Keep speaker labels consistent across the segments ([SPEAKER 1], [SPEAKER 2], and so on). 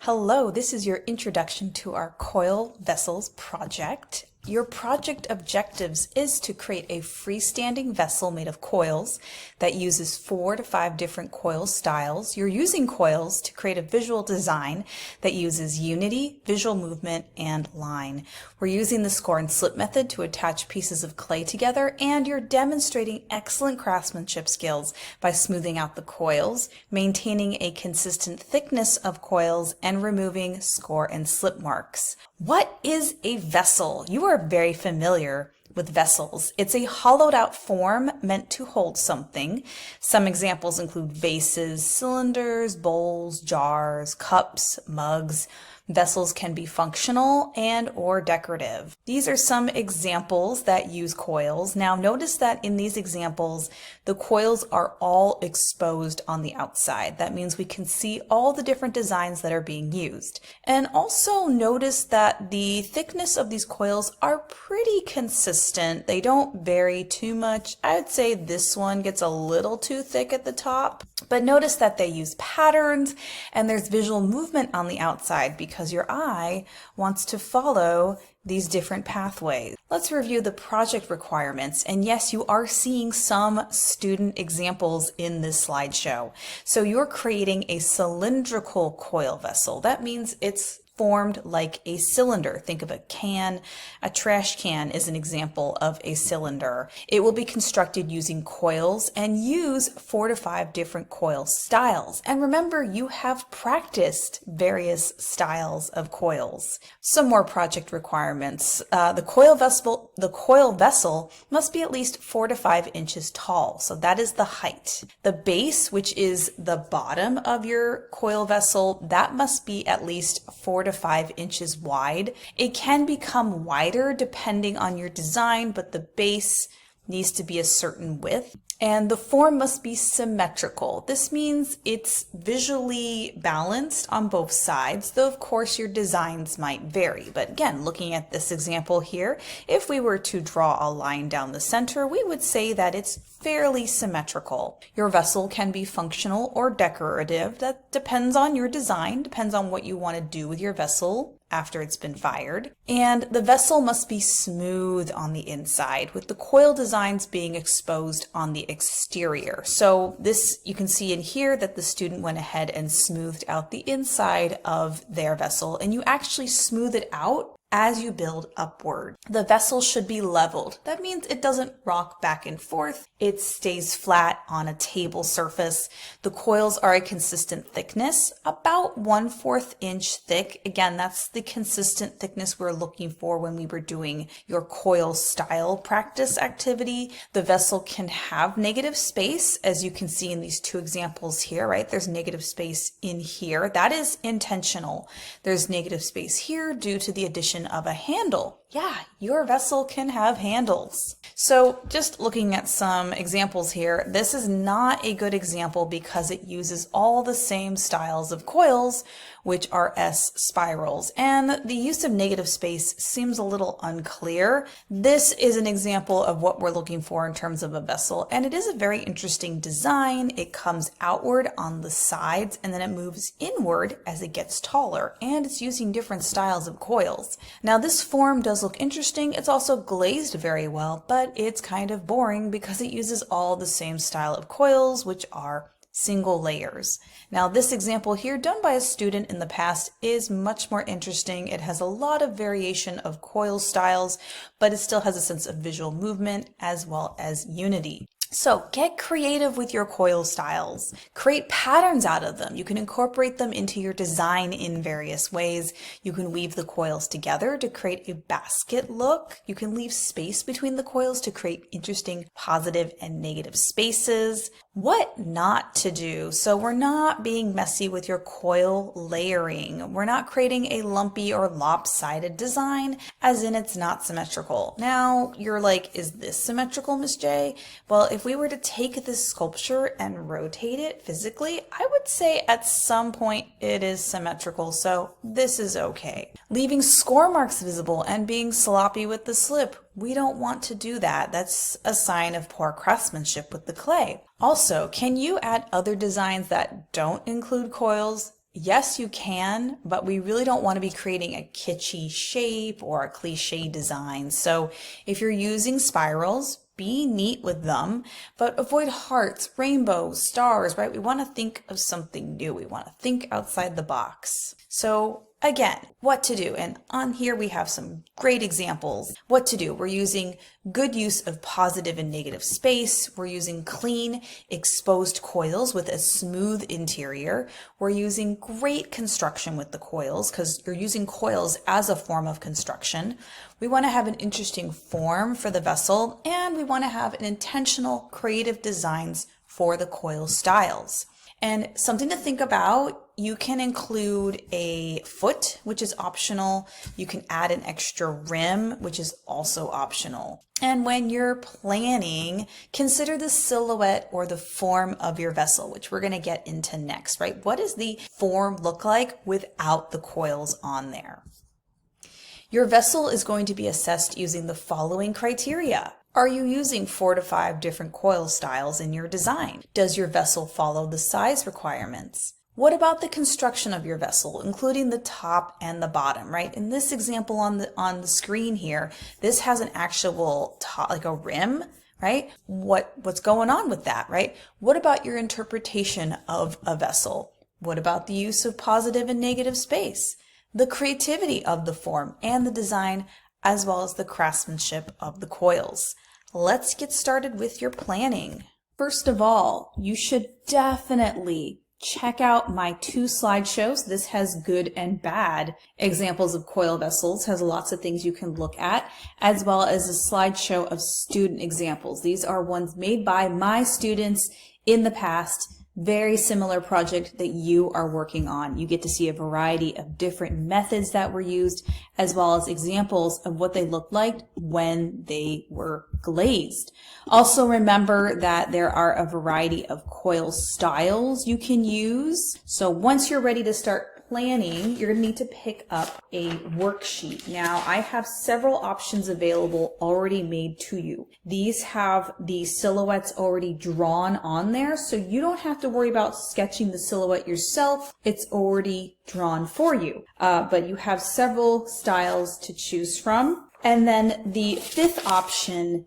[SPEAKER 1] Hello, this is your introduction to our Coil Vessels project. Your project objectives is to create a freestanding vessel made of coils that uses 4 to 5 different coil styles. You're using coils to create a visual design that uses unity, visual movement, and line. We're using the score and slip method to attach pieces of clay together, and you're demonstrating excellent craftsmanship skills by smoothing out the coils, maintaining a consistent thickness of coils, and removing score and slip marks. What is a vessel? You are very familiar with vessels. It's a hollowed out form meant to hold something. Some examples include vases, cylinders, bowls, jars, cups, mugs. Vessels can be functional and or decorative. These are some examples that use coils. Now notice that in these examples, the coils are all exposed on the outside. That means we can see all the different designs that are being used. And also notice that the thickness of these coils are pretty consistent. They don't vary too much. I would say this one gets a little too thick at the top, but notice that they use patterns and there's visual movement on the outside because your eye wants to follow these different pathways. Let's review the project requirements. And yes, you are seeing some student examples in this slideshow. So you're creating a cylindrical coil vessel. That means it's formed like a cylinder. Think of a can. A trash can is an example of a cylinder. It will be constructed using coils and use 4 to 5 different coil styles. And remember, you have practiced various styles of coils. Some more project requirements. The coil vessel must be at least 4 to 5 inches tall. So that is the height. The base, which is the bottom of your coil vessel, that must be at least 4 to 5 inches wide. It can become wider depending on your design, but the base needs to be a certain width. And the form must be symmetrical. This means it's visually balanced on both sides, though of course your designs might vary. But again, looking at this example here, if we were to draw a line down the center, we would say that it's fairly symmetrical. Your vessel can be functional or decorative. That depends on your design, depends on what you want to do with your vessel after it's been fired. And the vessel must be smooth on the inside, with the coil designs being exposed on the exterior. So this, you can see in here that the student went ahead and smoothed out the inside of their vessel, and you actually smooth it out as you build upward. The vessel should be leveled. That means it doesn't rock back and forth. It stays flat on a table surface. The coils are a consistent thickness, about 1/4 inch thick. Again, that's the consistent thickness we're looking for when we were doing your coil style practice activity. The vessel can have negative space, as you can see in these 2 examples here, right? There's negative space in here. That is intentional. There's negative space here due to the addition of a handle. Yeah, your vessel can have handles. So just looking at some examples here, this is not a good example because it uses all the same styles of coils, which are S spirals, and the use of negative space seems a little unclear. This is an example of what we're looking for in terms of a vessel, and it is a very interesting design. It comes outward on the sides and then it moves inward as it gets taller, and it's using different styles of coils. Now this form does look interesting. It's also glazed very well, but it's kind of boring because it uses all the same style of coils, which are single layers. Now this example here, done by a student in the past, is much more interesting. It has a lot of variation of coil styles, but it still has a sense of visual movement as well as unity. So get creative with your coil styles. Create patterns out of them. You can incorporate them into your design in various ways. You can weave the coils together to create a basket look. You can leave space between the coils to create interesting positive and negative spaces. What not to do. So we're not being messy with your coil layering. We're not creating a lumpy or lopsided design, as in it's not symmetrical. Now you're like, is this symmetrical, Miss J? Well, if we were to take this sculpture and rotate it physically, I would say at some point it is symmetrical, so this is okay. Leaving score marks visible and being sloppy with the slip, we don't want to do that. That's a sign of poor craftsmanship with the clay. Also, can you add other designs that don't include coils? Yes, you can, but we really don't want to be creating a kitschy shape or a cliche design. So if you're using spirals, be neat with them, but avoid hearts, rainbows, stars, right? We want to think of something new. We want to think outside the box. So again, what to do. And on here we have some great examples. What to do. We're using good use of positive and negative space. We're using clean, exposed coils with a smooth interior. We're using great construction with the coils because you're using coils as a form of construction. We want to have an interesting form for the vessel, and we want to have an intentional creative designs for the coil styles. And something to think about, you can include a foot, which is optional. You can add an extra rim, which is also optional. And when you're planning, consider the silhouette or the form of your vessel, which we're going to get into next, right? What does the form look like without the coils on there? Your vessel is going to be assessed using the following criteria. Are you using 4 to 5 different coil styles in your design? Does your vessel follow the size requirements? What about the construction of your vessel, including the top and the bottom, right? In this example on the screen here, this has an actual top, like a rim, right? What's going on with that, right? What about your interpretation of a vessel? What about the use of positive and negative space? The creativity of the form and the design, as well as the craftsmanship of the coils. Let's get started with your planning. First of all, you should definitely check out my 2 slideshows. This has good and bad examples of coil vessels, has lots of things you can look at, as well as a slideshow of student examples. These are ones made by my students in the past. Very similar project that you are working on. You get to see a variety of different methods that were used, as well as examples of what they looked like when they were glazed. Also remember that there are a variety of coil styles you can use. So once you're ready to start planning, you're going to need to pick up a worksheet. Now, I have several options available already made to you. These have the silhouettes already drawn on there, so you don't have to worry about sketching the silhouette yourself. It's already drawn for you. But you have several styles to choose from. And then the fifth option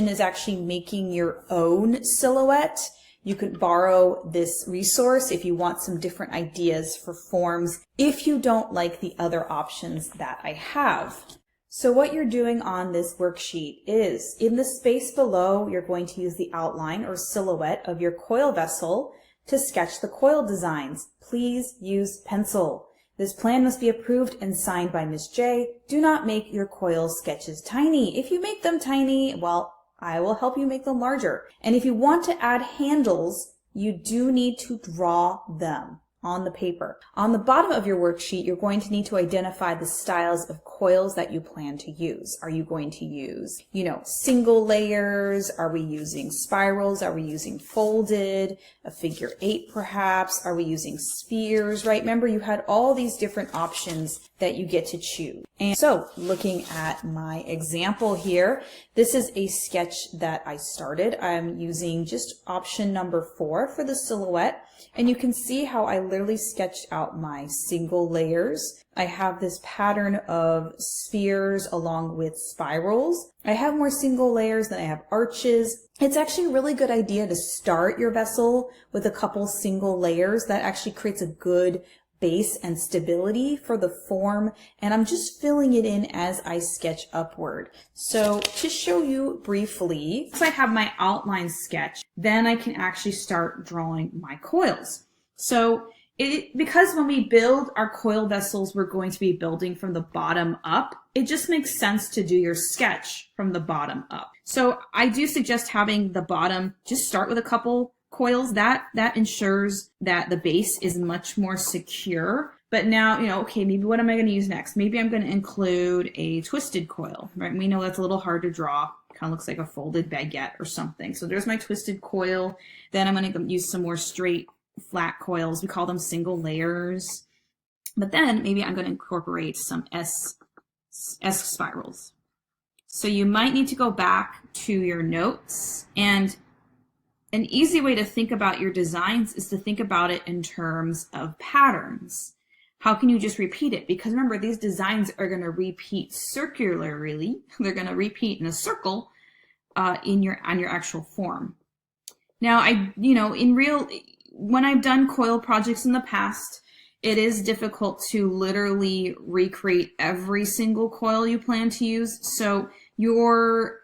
[SPEAKER 1] is actually making your own silhouette. You could borrow this resource if you want some different ideas for forms, if you don't like the other options that I have. So what you're doing on this worksheet is, in the space below, you're going to use the outline or silhouette of your coil vessel to sketch the coil designs. Please use pencil. This plan must be approved and signed by Ms. J. Do not make your coil sketches tiny. If you make them tiny, well, I will help you make them larger. And if you want to add handles, you do need to draw them on the paper. On the bottom of your worksheet, you're going to need to identify the styles of coils that you plan to use. Are you going to use, single layers? Are we using spirals? Are we using folded? A figure 8 perhaps? Are we using spheres, right? Remember, you had all these different options that you get to choose. And so looking at my example here, this is a sketch that I started. I'm using just option number 4 for the silhouette. And you can see how I literally sketched out my single layers. I have this pattern of spheres along with spirals. I have more single layers than I have arches. It's actually a really good idea to start your vessel with a couple single layers. That actually creates a good base and stability for the form, and I'm just filling it in as I sketch upward. So to show you briefly, once I have my outline sketch, then I can actually start drawing my coils. So because when we build our coil vessels, we're going to be building from the bottom up, it just makes sense to do your sketch from the bottom up. So I do suggest having the bottom just start with a couple coils. That ensures that the base is much more secure. But now, okay, maybe what am I going to use next? Maybe I'm going to include a twisted coil, right? We know that's a little hard to draw. Kind of looks like a folded baguette or something. So there's my twisted coil. Then I'm going to use some more straight, flat coils. We call them single layers. But then maybe I'm going to incorporate some S spirals. So you might need to go back to your notes and
[SPEAKER 2] an easy way to think about your designs is to think about it in terms of patterns. How can you just repeat it? Because remember, these designs are going to repeat circularly. They're going to repeat in a circle on your actual form. Now, when I've done coil projects in the past, it is difficult to literally recreate every single coil you plan to use. So your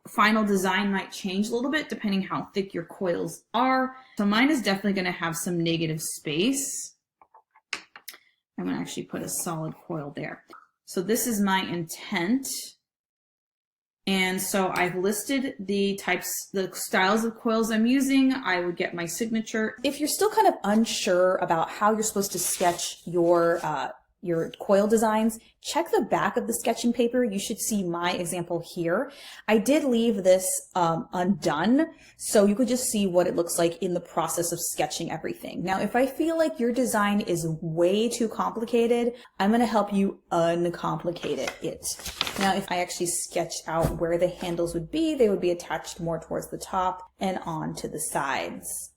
[SPEAKER 2] final design might change a little bit depending how thick your coils are. So mine is definitely going to have some negative space. I'm going to actually put a solid coil there. So this is my intent. And so I've listed the styles of coils I'm using. I would get my signature.
[SPEAKER 1] If you're still kind of unsure about how you're supposed to sketch your coil designs, check the back of the sketching paper. You should see my example here. I did leave this undone, so you could just see what it looks like in the process of sketching everything. Now, if I feel like your design is way too complicated, I'm going to help you uncomplicate it. Now, if I actually sketched out where the handles would be, they would be attached more towards the top and on to the sides.